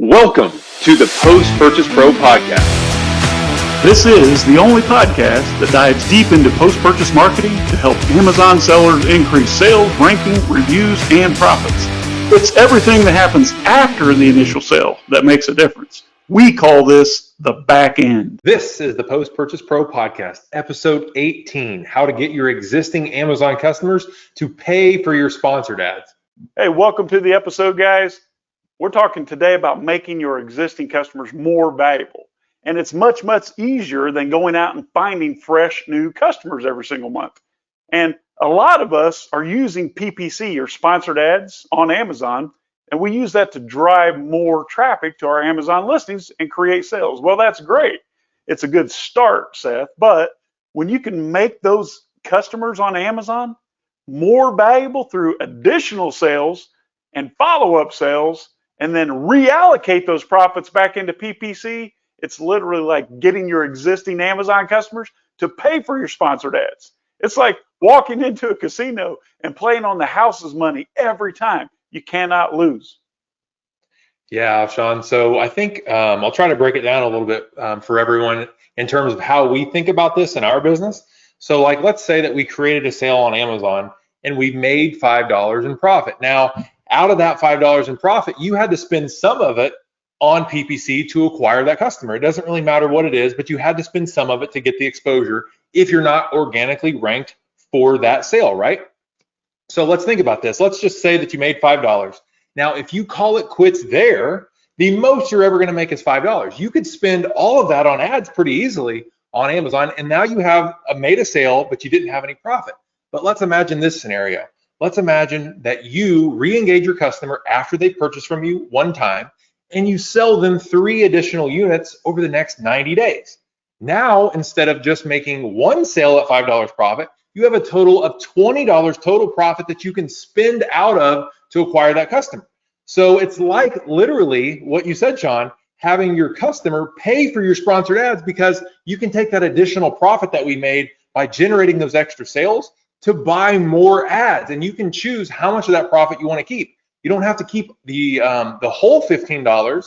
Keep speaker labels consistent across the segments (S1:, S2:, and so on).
S1: Welcome to the Post-Purchase Pro Podcast.
S2: This is the only podcast that dives deep into post-purchase marketing to help Amazon sellers increase sales, ranking, reviews, and profits. It's everything that happens after the initial sale that makes a difference. We call this the back end.
S1: This is the Post-Purchase Pro Podcast, episode 18, how to get your existing Amazon customers to pay for your sponsored ads.
S2: Hey, welcome to the episode, guys. We're talking today about making your existing customers more valuable. And it's much, much easier than going out and finding fresh new customers every single month. And a lot of us are using PPC or sponsored ads on Amazon, and we use that to drive more traffic to our Amazon listings and create sales. Well, that's great. It's a good start, Seth, but when you can make those customers on Amazon more valuable through additional sales and follow-up sales, and then reallocate those profits back into PPC, it's literally like getting your existing Amazon customers to pay for your sponsored ads. It's like walking into a casino and playing on the house's money every time. You cannot lose.
S1: Yeah, Sean. So I think I'll try to break it down a little bit for everyone in terms of how we think about this in our business. So like, let's say that we created a sale on Amazon and we made $5 in profit. Now, out of that $5 in profit, you had to spend some of it on PPC to acquire that customer. It doesn't really matter what it is, but you had to spend some of it to get the exposure if you're not organically ranked for that sale, right? So let's think about this. Let's just say that you made $5. Now, if you call it quits there, the most you're ever going to make is $5. You could spend all of that on ads pretty easily on Amazon, and now you have made a sale, but you didn't have any profit. But let's imagine this scenario. Let's imagine that you re-engage your customer after they purchase from you one time, and you sell them 3 additional units over the next 90 days. Now, instead of just making one sale at $5 profit, you have a total of $20 total profit that you can spend out of to acquire that customer. So it's like literally what you said, Sean, having your customer pay for your sponsored ads, because you can take that additional profit that we made by generating those extra sales to buy more ads, and you can choose how much of that profit you want to keep. You don't have to keep the whole $15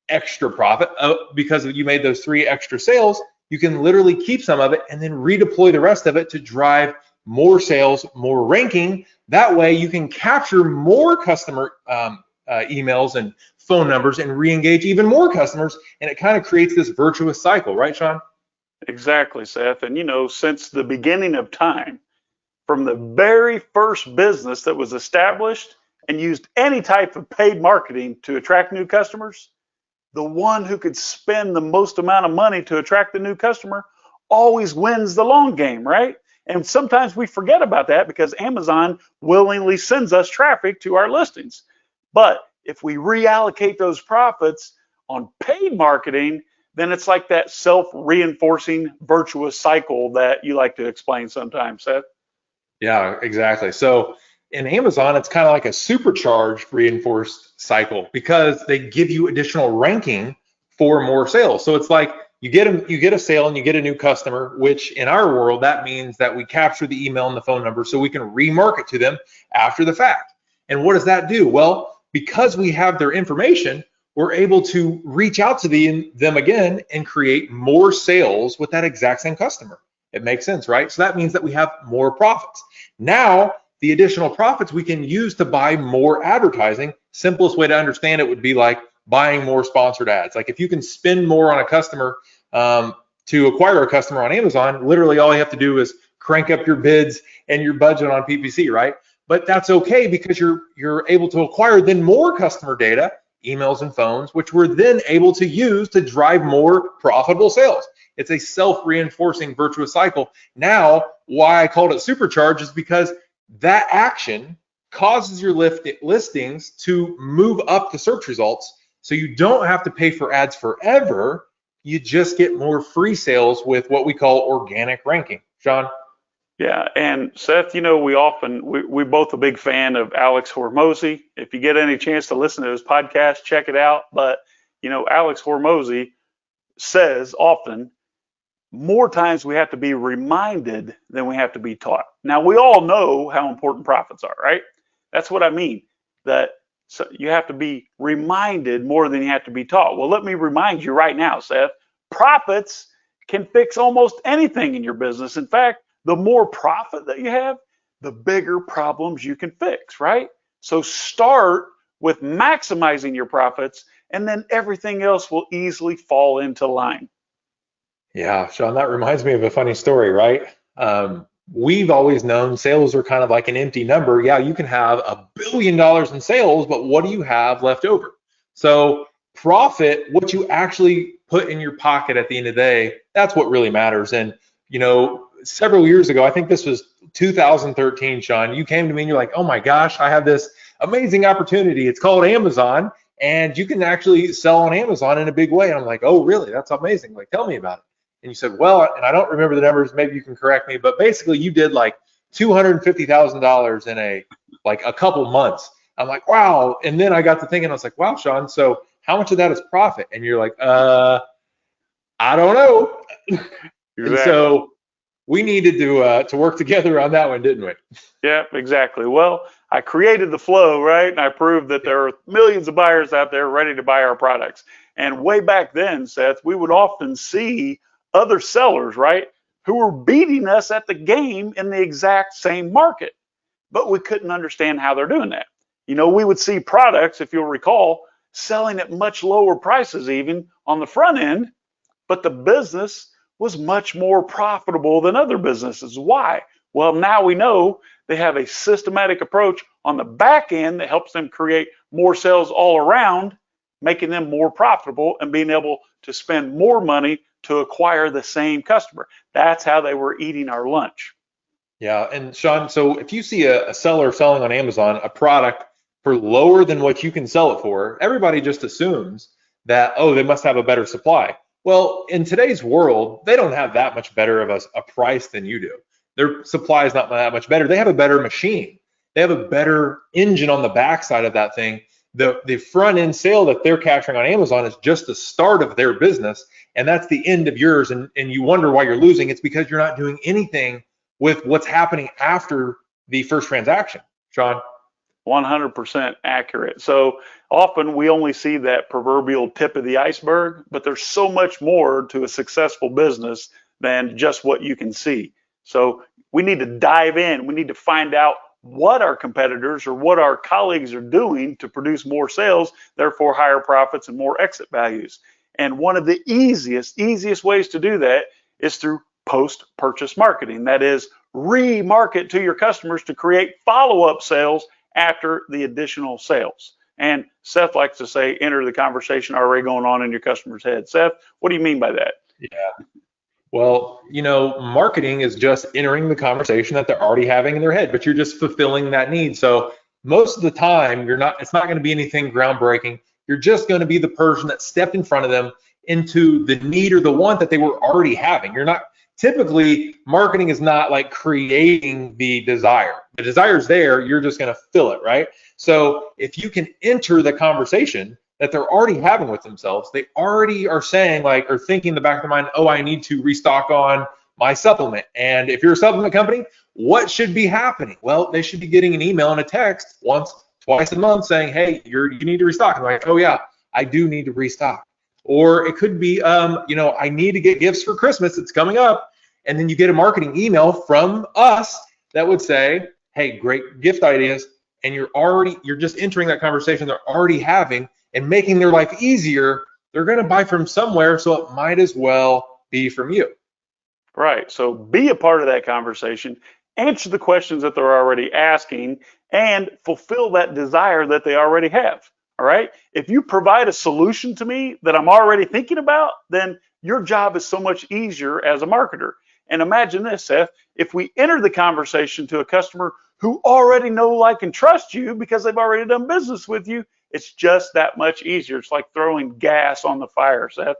S1: extra profit because you made those 3 extra sales. You can literally keep some of it and then redeploy the rest of it to drive more sales, more ranking. That way you can capture more customer emails and phone numbers and re-engage even more customers, and it kind of creates this virtuous cycle, right, Sean?
S2: Exactly, Seth. And since the beginning of time, from the very first business that was established and used any type of paid marketing to attract new customers, the one who could spend the most amount of money to attract the new customer always wins the long game, right? And sometimes we forget about that because Amazon willingly sends us traffic to our listings. But if we reallocate those profits on paid marketing, then it's like that self-reinforcing virtuous cycle that you like to explain sometimes, Seth.
S1: Yeah, exactly. So in Amazon, it's kind of like a supercharged reinforced cycle because they give you additional ranking for more sales. So it's like you get a sale and you get a new customer, which in our world, that means that we capture the email and the phone number so we can remarket to them after the fact. And what does that do? Well, because we have their information, we're able to reach out to them again and create more sales with that exact same customer. It makes sense, right? So that means that we have more profits. Now, the additional profits we can use to buy more advertising. Simplest way to understand it would be like buying more sponsored ads. Like if you can spend more on a customer to acquire a customer on Amazon, literally all you have to do is crank up your bids and your budget on PPC, right? But that's okay because you're able to acquire then more customer data, emails and phones, which we're then able to use to drive more profitable sales. It's a self-reinforcing virtuous cycle. Now, why I called it supercharged is because that action causes your listings to move up the search results. So you don't have to pay for ads forever. You just get more free sales with what we call organic ranking. Sean?
S2: Yeah, and Seth, we both a big fan of Alex Hormozy. If you get any chance to listen to his podcast, check it out. But Alex Hormozy says often, more times we have to be reminded than we have to be taught. Now, we all know how important profits are, right? That's what I mean. That So you have to be reminded more than you have to be taught. Well, let me remind you right now, Seth, profits can fix almost anything in your business. In fact, the more profit that you have, the bigger problems you can fix, right? So start with maximizing your profits, and then everything else will easily fall into line.
S1: Yeah, Sean, that reminds me of a funny story, right? We've always known sales are kind of like an empty number. Yeah, you can have $1 billion in sales, but what do you have left over? So profit, what you actually put in your pocket at the end of the day, that's what really matters. And several years ago, I think this was 2013, Sean, you came to me and you're like, oh my gosh, I have this amazing opportunity. It's called Amazon, and you can actually sell on Amazon in a big way. And I'm like, oh, really? That's amazing. Like, tell me about it. And you said, well, and I don't remember the numbers, maybe you can correct me, but basically you did like $250,000 in a couple months. I'm like, wow. And then I got to thinking, I was like, wow, Sean, so how much of that is profit? And you're like, I don't know. And
S2: Exactly.
S1: so we needed to work together on that one, didn't we?
S2: Yeah, exactly. Well, I created the flow, right? And I proved that there are millions of buyers out there ready to buy our products. And way back then, Seth, we would often see other sellers, right, who were beating us at the game in the exact same market, but we couldn't understand how they're doing that. We would see products, if you'll recall, selling at much lower prices even on the front end, but the business was much more profitable than other businesses. Why? Well, now we know they have a systematic approach on the back end that helps them create more sales all around, making them more profitable and being able to spend more money to acquire the same customer. That's how they were eating our lunch.
S1: Yeah, and Sean, so if you see a seller selling on Amazon a product for lower than what you can sell it for, everybody just assumes that, oh, they must have a better supply. Well, in today's world, they don't have that much better of a price than you do. Their supply is not that much better. They have a better machine. They have a better engine on the backside of that thing. The front end sale that they're capturing on Amazon is just the start of their business, and that's the end of yours. And you wonder why you're losing. It's because you're not doing anything with what's happening after the first transaction, Sean.
S2: 100% accurate. So often we only see that proverbial tip of the iceberg, but there's so much more to a successful business than just what you can see. So we need to dive in. We need to find out what our competitors or what our colleagues are doing to produce more sales, therefore higher profits and more exit values. And one of the easiest ways to do that is through post-purchase marketing. That is, remarket to your customers to create follow-up sales after the additional sales. And Seth likes to say, enter the conversation already going on in your customer's head. Seth, what do you mean by that?
S1: Yeah. Well, marketing is just entering the conversation that they're already having in their head, but you're just fulfilling that need. So most of the time, it's not going to be anything groundbreaking. You're just going to be the person that stepped in front of them into the need or the want that they were already having. You're not typically marketing is not like creating the desire. The desire is there. You're just going to fill it, right? So if you can enter the conversation that they're already having with themselves, they already are saying or thinking in the back of their mind, oh, I need to restock on my supplement. And if you're a supplement company, what should be happening? Well, they should be getting an email and a text twice a month saying, hey, you need to restock. And they're like, oh yeah, I do need to restock. Or it could be, I need to get gifts for Christmas. It's coming up. And then you get a marketing email from us that would say, hey, great gift ideas. And you're just entering that conversation they're already having and making their life easier. They're going to buy from somewhere, so it might as well be from you.
S2: Right. So be a part of that conversation, answer the questions that they're already asking, and fulfill that desire that they already have. All right. If you provide a solution to me that I'm already thinking about, then your job is so much easier as a marketer. And imagine this, Seth, if we enter the conversation to a customer who already know, like, and trust you because they've already done business with you, it's just that much easier. It's like throwing gas on the fire, Seth.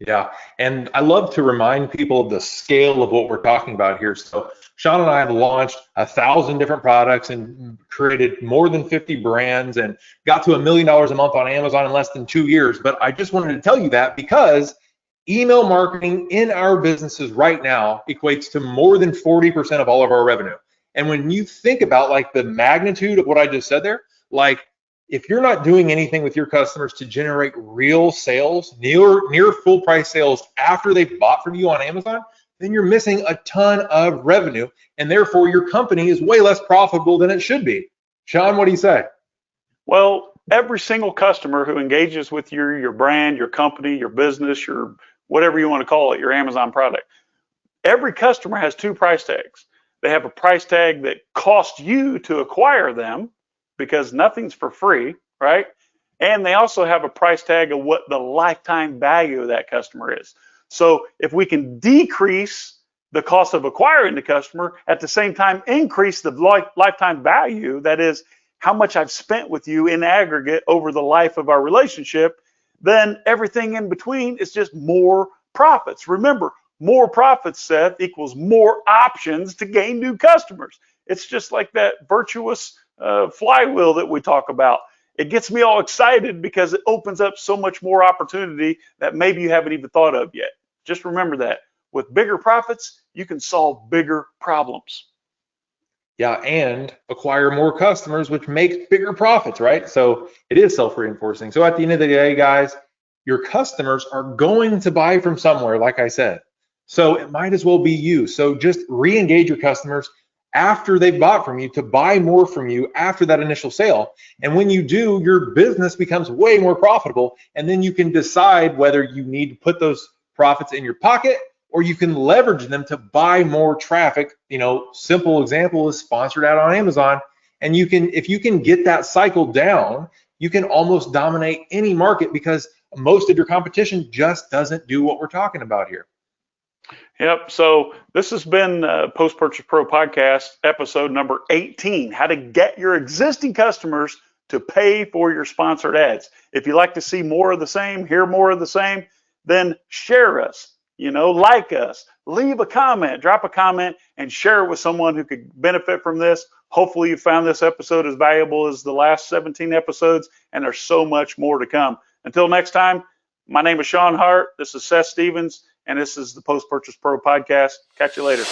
S1: Yeah, and I love to remind people of the scale of what we're talking about here. So Sean and I have launched 1,000 different products and created more than 50 brands and got to $1 million a month on Amazon in less than 2 years. But I just wanted to tell you that because email marketing in our businesses right now equates to more than 40% of all of our revenue. And when you think about the magnitude of what I just said there, if you're not doing anything with your customers to generate real sales, near full price sales after they've bought from you on Amazon, then you're missing a ton of revenue, and therefore your company is way less profitable than it should be. Sean, what do you say?
S2: Well, every single customer who engages with your brand, your company, your business, your whatever you want to call it, your Amazon product, every customer has two price tags. They have a price tag that costs you to acquire them, because nothing's for free, right? And they also have a price tag of what the lifetime value of that customer is. So if we can decrease the cost of acquiring the customer, at the same time increase the lifetime value, that is how much I've spent with you in aggregate over the life of our relationship, then everything in between is just more profits. Remember, more profits, Seth, equals more options to gain new customers. It's just like that virtuous flywheel that we talk about. It gets me all excited because it opens up so much more opportunity that maybe you haven't even thought of yet. Just remember that with bigger profits, you can solve bigger problems.
S1: Yeah, and acquire more customers, which makes bigger profits, right? So it is self-reinforcing. So at the end of the day, guys, your customers are going to buy from somewhere, like I said. So it might as well be you. So just re-engage your customers after they've bought from you to buy more from you after that initial sale. And when you do, your business becomes way more profitable. And then you can decide whether you need to put those profits in your pocket or you can leverage them to buy more traffic. Simple example is sponsored ad on Amazon. And if you can get that cycle down, you can almost dominate any market because most of your competition just doesn't do what we're talking about here.
S2: Yep. So this has been Post-Purchase Pro Podcast, episode number 18, how to get your existing customers to pay for your sponsored ads. If you'd like to see more of the same, hear more of the same, then share us, like us, leave a comment, drop a comment, and share it with someone who could benefit from this. Hopefully you found this episode as valuable as the last 17 episodes, and there's so much more to come. Until next time, my name is Sean Hart. This is Seth Stevens, and this is the Post-Purchase Pro Podcast. Catch you later.